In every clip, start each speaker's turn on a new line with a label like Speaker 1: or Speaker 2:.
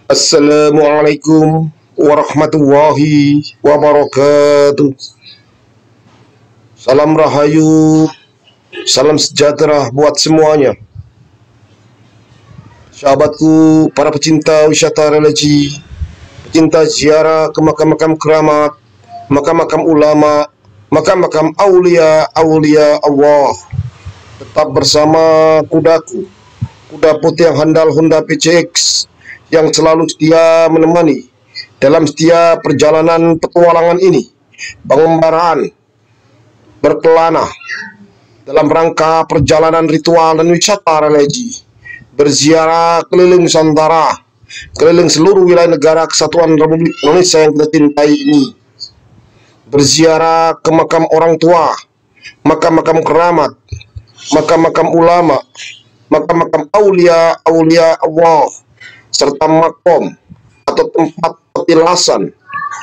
Speaker 1: Assalamualaikum warahmatullahi wabarakatuh. Salam rahayu, salam sejahtera buat semuanya. Sahabatku, para pecinta wisata religi, pecinta ziarah ke makam-makam keramat, makam-makam ulama, makam-makam aulia Allah. Tetap bersama kudaku, kuda putih yang handal Honda PCX, yang selalu setia menemani dalam setiap perjalanan petualangan ini, pengembaraan berkelana dalam rangka perjalanan ritual dan wisata religi, berziarah keliling Nusantara, keliling seluruh wilayah negara kesatuan Republik Indonesia yang kita cintai ini, berziarah ke makam orang tua, makam-makam keramat, makam-makam ulama, makam-makam aulia Allah, serta makom atau tempat petilasan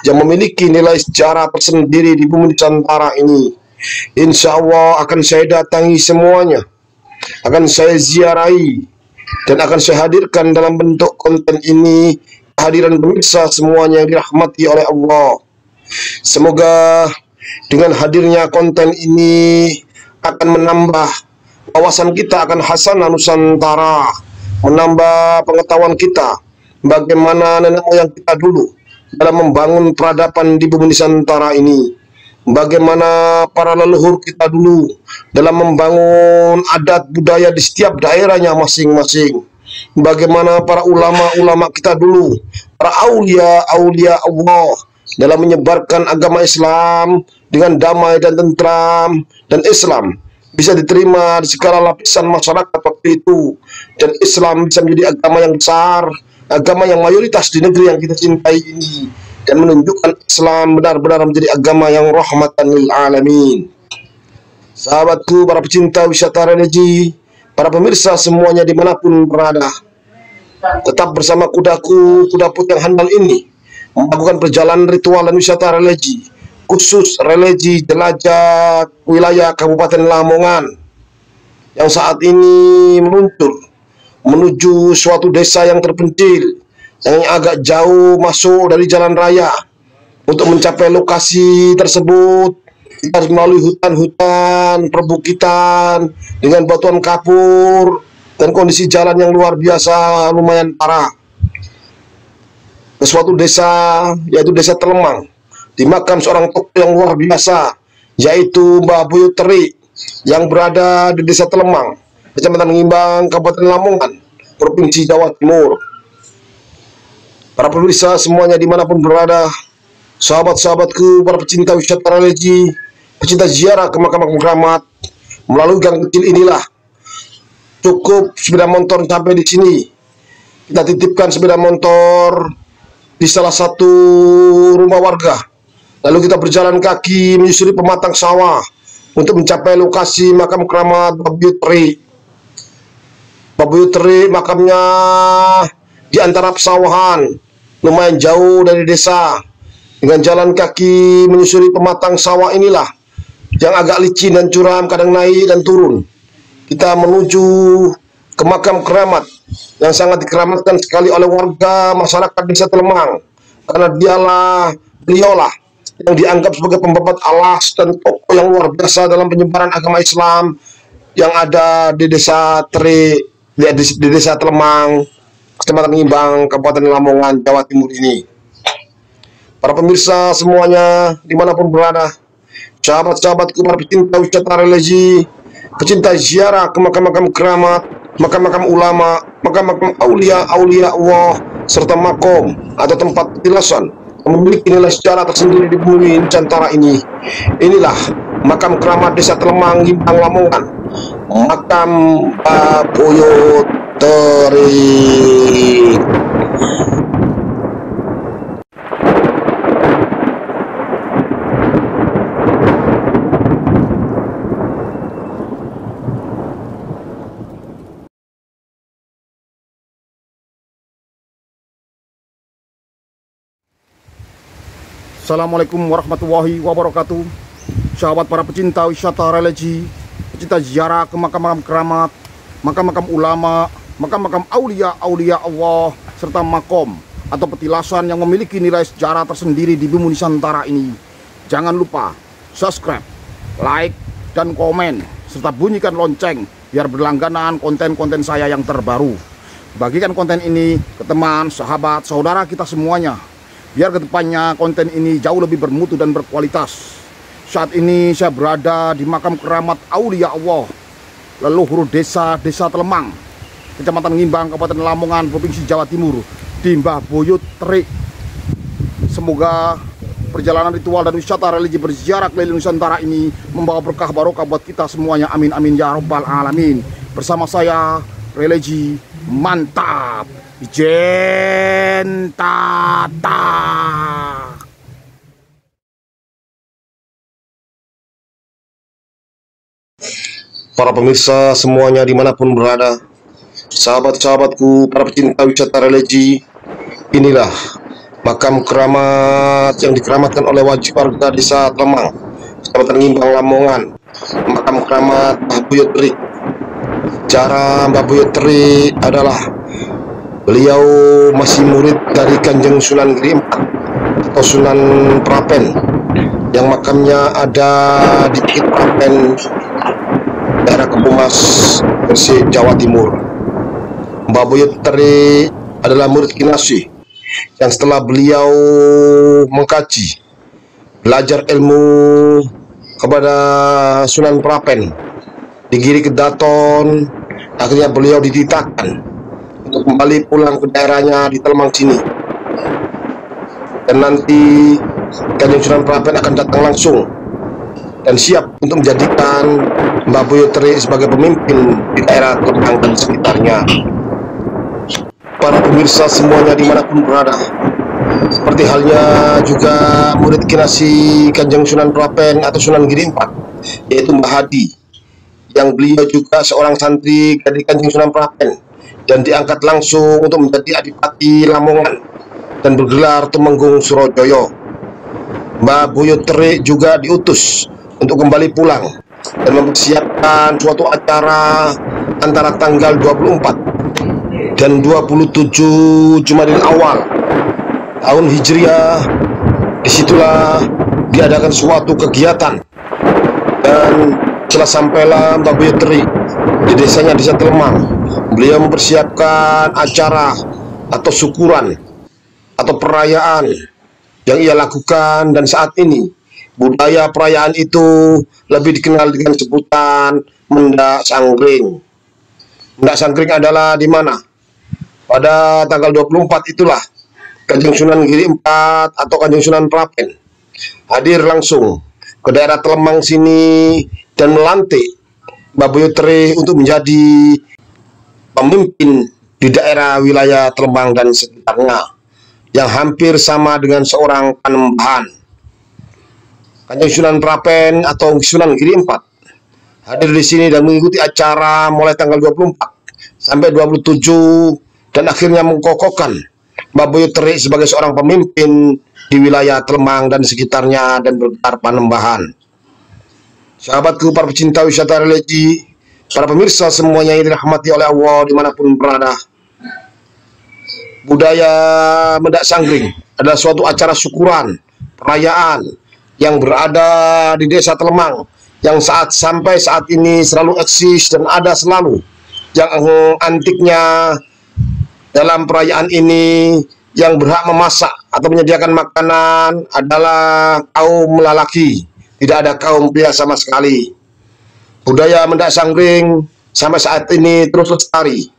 Speaker 1: yang memiliki nilai sejarah tersendiri di bumi Nusantara ini. Insya Allah akan saya datangi semuanya, akan saya ziarahi, dan akan saya hadirkan dalam bentuk konten ini kehadiran pemirsa semuanya yang dirahmati oleh Allah. Semoga dengan hadirnya konten ini akan menambah wawasan kita akan hasanah Nusantara, menambah pengetahuan kita bagaimana nenek moyang kita dulu dalam membangun peradaban di bumi Nusantara ini, bagaimana para leluhur kita dulu dalam membangun adat budaya di setiap daerahnya masing-masing, bagaimana para ulama-ulama kita dulu, para aulia Allah dalam menyebarkan agama Islam dengan damai dan tentram, dan Islam bisa diterima di segala lapisan masyarakat waktu itu, dan Islam bisa menjadi agama yang besar, agama yang mayoritas di negeri yang kita cintai ini, dan menunjukkan Islam benar-benar menjadi agama yang rahmatan lil alamin. Sahabatku, para pecinta wisata religi, para pemirsa semuanya dimanapun berada, tetap bersama kudaku, kuda putih yang handal ini, melakukan perjalanan ritual dan wisata religi, khusus religi jelajah wilayah Kabupaten Lamongan yang saat ini meluncur menuju suatu desa yang terpencil, yang agak jauh masuk dari jalan raya. Untuk mencapai lokasi tersebut, kita harus melalui hutan-hutan, perbukitan dengan batuan kapur dan kondisi jalan yang luar biasa lumayan parah. Ke suatu desa, yaitu Desa Telemang, di makam seorang tokoh yang luar biasa, yaitu Mbah Buyut Teri, yang berada di Desa Telemang, Kecamatan Ngimbang, Kabupaten Lamongan, Provinsi Jawa Timur. Para pemirsa semuanya dimanapun berada, sahabat-sahabatku, para pecinta wisata religi, pecinta ziarah ke makam-makam keramat, melalui gang kecil inilah cukup sepeda motor sampai di sini. Kita titipkan sepeda motor di salah satu rumah warga, lalu kita berjalan kaki menyusuri pematang sawah untuk mencapai lokasi makam keramat Mbah Buyut Teri. Mbah Buyut Teri makamnya di antara pesawahan, lumayan jauh dari desa. Dengan jalan kaki menyusuri pematang sawah inilah yang agak licin dan curam, kadang naik dan turun, kita menuju ke makam keramat yang sangat dikeramatkan sekali oleh warga masyarakat Desa Telemang, karena beliaulah yang dianggap sebagai pembabat alas dan tokoh yang luar biasa dalam penyebaran agama Islam yang ada di Desa Teri, di Desa Telemang, Kecamatan Ngimbang, Kabupaten Lamongan, Jawa Timur ini. Para pemirsa semuanya dimanapun berada, sahabat-sahabatku, para pecinta wisata religi, pecinta ziarah ke makam-makam keramat, makam-makam ulama, makam-makam aulia Allah, serta makom atau tempat petilasan yang memiliki nilai sejarah tersendiri di bumi Nusantara ini. Inilah makam keramat Desa Telemang, Ngimbang, Lamongan, makam Mbah Buyut Teri.
Speaker 2: Assalamualaikum warahmatullahi wabarakatuh. Sahabat para pecinta wisata religi, pecinta ziarah ke makam-makam keramat, makam-makam ulama, makam-makam aulia Allah, serta makom atau petilasan yang memiliki nilai sejarah tersendiri di bumi Nusantara ini. Jangan lupa subscribe, like, dan komen, serta bunyikan lonceng biar berlangganan konten-konten saya yang terbaru. Bagikan konten ini ke teman, sahabat, saudara kita semuanya, biar kedepannya konten ini jauh lebih bermutu dan berkualitas. Saat ini saya berada di makam keramat Aulia Allah, leluhur desa Telemang, Kecamatan Ngimbang, Kabupaten Lamongan, Provinsi Jawa Timur, di Mbah Buyut Terik. Semoga perjalanan ritual dan wisata religi berziarah keliling Nusantara ini membawa berkah barokah buat kita semuanya. Amin amin ya robbal alamin. Bersama saya religi mantap Ijen Tata.
Speaker 1: Para pemirsa semuanya dimanapun berada, sahabat-sahabatku, para pecinta wisata religi, inilah makam keramat yang dikeramatkan oleh wajib warga desa Telemang, Kecamatan Ngimbang, Lamongan. Makam keramat Mbah Buyut Terik. Cara Mbah Buyut Terik adalah beliau masih murid dari Kanjeng Sunan Giri IV atau Sunan Prapen, yang makamnya ada di Bukit Prapen, daerah Kebumas, Gresik, Jawa Timur. Mbah Buyut Terik adalah murid Kinasih yang setelah beliau mengkaji, belajar ilmu kepada Sunan Prapen di Giri Kedaton, akhirnya beliau dititahkan untuk kembali pulang ke daerahnya di Telemang sini. Dan nanti Kanjeng Sunan Prapen akan datang langsung dan siap untuk menjadikan Mbah Buyut Terik sebagai pemimpin di daerah Telemang dan sekitarnya. Para pemirsa semuanya dimanapun berada, seperti halnya juga murid Kinasih Kanjeng Sunan Prapen atau Sunan Giri IV, yaitu Mbah Hadi, yang beliau juga seorang santri dari Kanjeng Sunan Prapen dan diangkat langsung untuk menjadi Adipati Lamongan dan bergelar Tumenggung Surojoyo. Mbah Buyut Terik juga diutus untuk kembali pulang dan mempersiapkan suatu acara antara tanggal 24 dan 27 Jumadil Awal tahun Hijriah. Disitulah diadakan suatu kegiatan, dan setelah sampailah Mbah Buyut Terik di desanya, desa Telemang, beliau mempersiapkan acara atau syukuran atau perayaan yang ia lakukan. Dan saat ini budaya perayaan itu lebih dikenal dengan sebutan Mendak Sanggring. Mendak Sanggring adalah di mana pada tanggal 24 itulah Kanjeng Sunan Giri IV atau Kanjeng Sunan Prapen hadir langsung ke daerah Telemang sini dan melantik Mbah Buyut Terik untuk menjadi pemimpin di daerah wilayah Telemang dan sekitarnya, yang hampir sama dengan seorang panembahan. Kanjeng Sunan Prapen atau Sunan Giri IV hadir di sini dan mengikuti acara mulai tanggal 24 sampai 27, dan akhirnya mengkokohkan Mbah Buyut Terik sebagai seorang pemimpin di wilayah Telemang dan sekitarnya dan bergelar panembahan. Sahabatku, para pecinta wisata religi, para pemirsa semuanya yang dirahmati oleh Allah dimanapun berada, budaya Mendak Sanggring adalah suatu acara syukuran, perayaan yang berada di desa Telemang, yang sampai saat ini selalu eksis dan ada selalu. Yang antiknya dalam perayaan ini, yang berhak memasak atau menyediakan makanan adalah kaum lelaki, tidak ada kaum pria sama sekali. Budaya Mendak Sanggring sampai saat ini terus lestari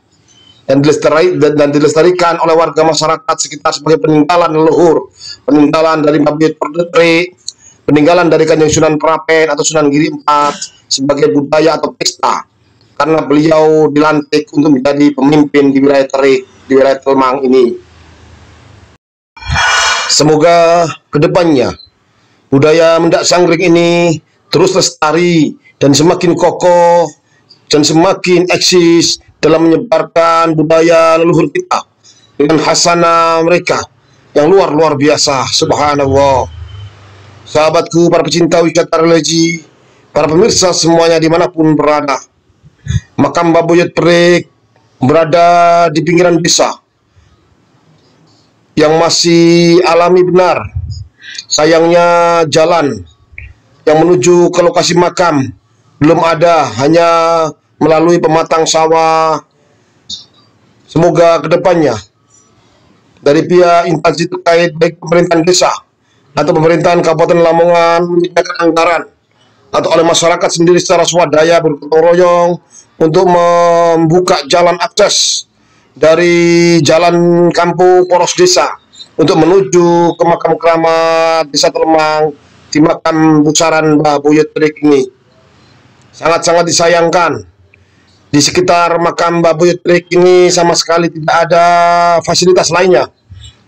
Speaker 1: dan dilestarikan oleh warga masyarakat sekitar sebagai peninggalan leluhur, peninggalan dari Mbah Buyut Terik, peninggalan dari Kanjeng Sunan Prapen atau Sunan Giri IV sebagai budaya atau pesta, karena beliau dilantik untuk menjadi pemimpin di wilayah Terik, di wilayah Telemang ini. Semoga kedepannya budaya Mendak Sanggring ini terus lestari dan semakin kokoh dan semakin eksis dalam menyebarkan budaya leluhur kita dengan hasanah mereka yang luar biasa. Subhanallah. Sahabatku, para pecinta wisata religi, para pemirsa semuanya dimanapun berada, makam Mbah Buyut Terik berada di pinggiran desa yang masih alami benar. Sayangnya jalan yang menuju ke lokasi makam belum ada, hanya melalui pematang sawah. Semoga kedepannya dari pihak instansi terkait, baik pemerintahan desa atau pemerintahan Kabupaten Lamongan, menyediakan anggaran atau oleh masyarakat sendiri secara swadaya bergotong royong untuk membuka jalan akses dari jalan kampung poros desa untuk menuju ke makam keramat Desa Telemang di makam Busaran Mbah Buyut Terik ini. Sangat-sangat disayangkan, di sekitar makam Mbah Buyut Terik ini sama sekali tidak ada fasilitas lainnya,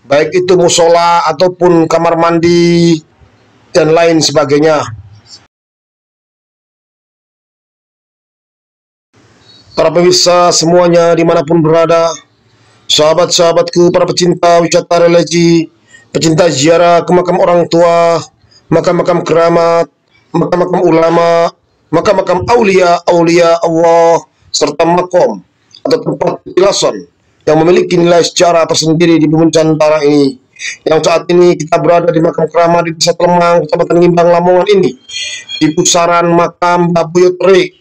Speaker 1: baik itu musola ataupun kamar mandi dan lain sebagainya. Para pemirsa semuanya dimanapun berada, sahabat-sahabatku, para pecinta wisata religi, pecinta ziarah ke makam orang tua, makam-makam keramat, makam-makam ulama, makam-makam aulia Allah, serta makom atau tempat petilasan yang memiliki nilai sejarah tersendiri di bumi Nusantara ini. Yang saat ini kita berada di makam keramat di Desa Telemang, Kecamatan Ngimbang, Lamongan ini, di pusaran makam Mbah Buyut Terik.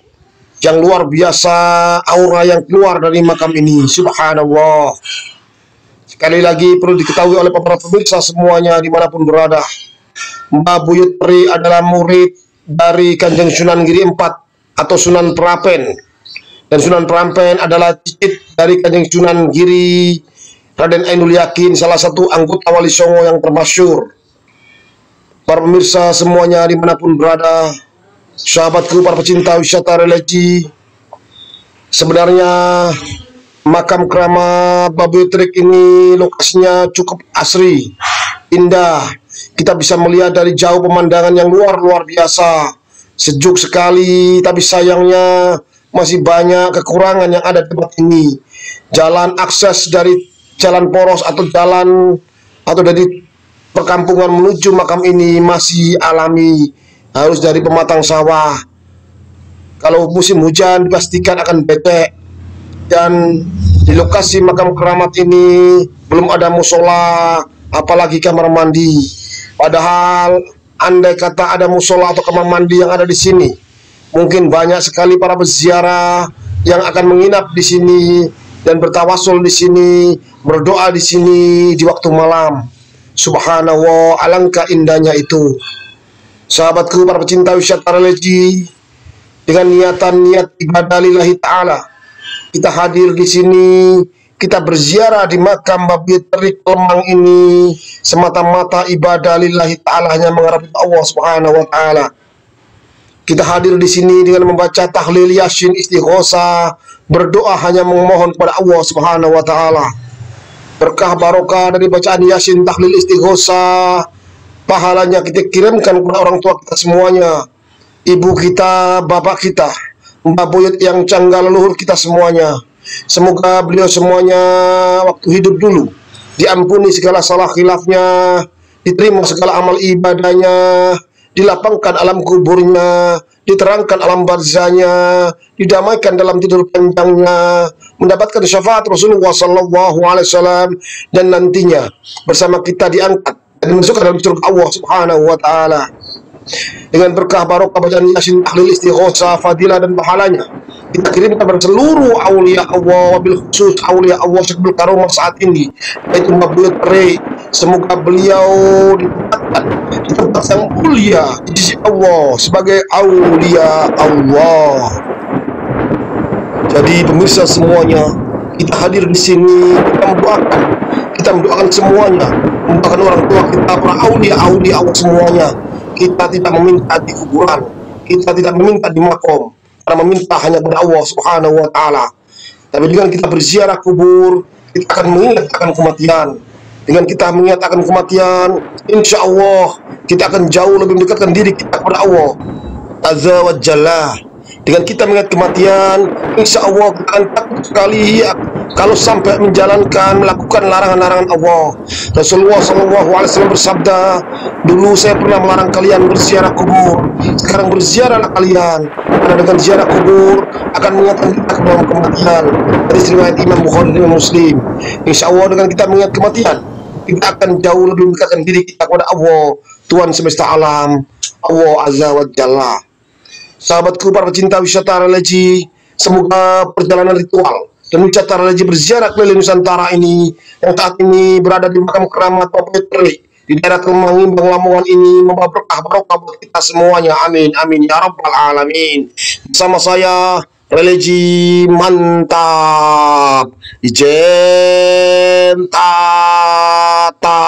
Speaker 1: Yang luar biasa aura yang keluar dari makam ini, subhanallah. Sekali lagi perlu diketahui oleh para pemirsa semuanya dimanapun berada, Mbah Buyut Terik adalah murid dari Kanjeng Sunan Giri IV atau Sunan Prapen, dan Sunan Prapen adalah cicit dari Kanjeng Sunan Giri Raden Ainul Yakin, salah satu anggota Wali Songo yang termasyhur. Para pemirsa semuanya dimanapun berada, sahabatku, para pecinta wisata religi, sebenarnya makam keramat Mbah Buyut Terik ini lokasinya cukup asri, indah. Kita bisa melihat dari jauh pemandangan yang luar biasa, sejuk sekali. Tapi sayangnya masih banyak kekurangan yang ada di tempat ini. Jalan akses dari jalan poros atau jalan atau dari perkampungan menuju makam ini masih alami, harus dari pematang sawah. Kalau musim hujan dipastikan akan becek. Dan di lokasi makam keramat ini belum ada musola, apalagi kamar mandi. Padahal andai kata ada musola atau kamar mandi yang ada di sini, mungkin banyak sekali para peziarah yang akan menginap di sini dan bertawasul di sini, berdoa di sini di waktu malam. Subhanallah, alangkah indahnya itu. Sahabatku, para pecinta wisata religi, dengan niat ibadah lillahi ta'ala, kita hadir di sini, kita berziarah di makam Mbah Buyut Terik Telemang ini semata-mata ibadah lillahi ta'ala, hanya mengharapkan Allah subhanahu wa ta'ala. Kita hadir di sini dengan membaca tahlil, yasin, istighosah, berdoa hanya memohon kepada Allah subhanahu wa ta'ala. Berkah barokah dari bacaan yasin, tahlil, istighosah, pahalanya kita kirimkan kepada orang tua kita semuanya, ibu kita, bapak kita, Mbah Buyut yang canggal leluhur kita semuanya. Semoga beliau semuanya waktu hidup dulu diampuni segala salah khilafnya, diterima segala amal ibadahnya, dilapangkan alam kuburnya, diterangkan alam barzahnya, didamaikan dalam tidur panjangnya, mendapatkan syafaat Rasulullah SAW, dan nantinya bersama kita diangkat dan masuk ke dalam surga Allah subhanahu wa ta'ala. Dengan berkah barokah bacaan yasin, tahlil, istighosah, fadilah dan pahalanya kita kirimkan kepada seluruh aulia Allah, wabil khusus aulia Allah sekbul karomah saat ini, yaitu Mbah Buyut Terik. Semoga beliau ditempatkan di tempat yang mulia di sisi Allah sebagai aulia Allah. Jadi pemirsa semuanya, kita hadir di sini, kita mendoakan semuanya, mendoakan orang tua kita, para aulia Allah semuanya. Kita tidak meminta di kuburan, kita tidak meminta di makom, karena meminta hanya kepada Allah subhanahu wa ta'ala. Tapi dengan kita berziarah kubur, kita akan mengingat akan kematian. Dengan kita mengingat akan kematian, insya Allah kita akan jauh lebih mendekatkan diri kita kepada Allah azza wa jalla. Dengan kita mengingat kematian, insya Allah kita akan takut sekali kalau sampai melakukan larangan-larangan Allah. Rasulullah SAW bersabda, dulu saya pernah melarang kalian berziarah kubur, sekarang berziarahlah kalian, karena dengan ziarah kubur akan mengingatkan kita kepada kematian. Dari riwayat Imam Bukhari dan Imam Muslim. Insya Allah dengan kita mengingat kematian, kita akan jauh lebih mendekatkan diri kita kepada Allah, Tuhan semesta alam, Allah Azza wa Jalla. Sahabatku para pecinta wisata religi, semoga perjalanan ritual dan wisata religi berziarah keliling Nusantara ini yang saat ini berada di makam keramat Bapak Teri di daerah Kemangimbang Lamongan ini membawa berkah barokah buat kita semuanya. Amin amin ya rabbal alamin. Bersama saya religi mantap Ijen Tata.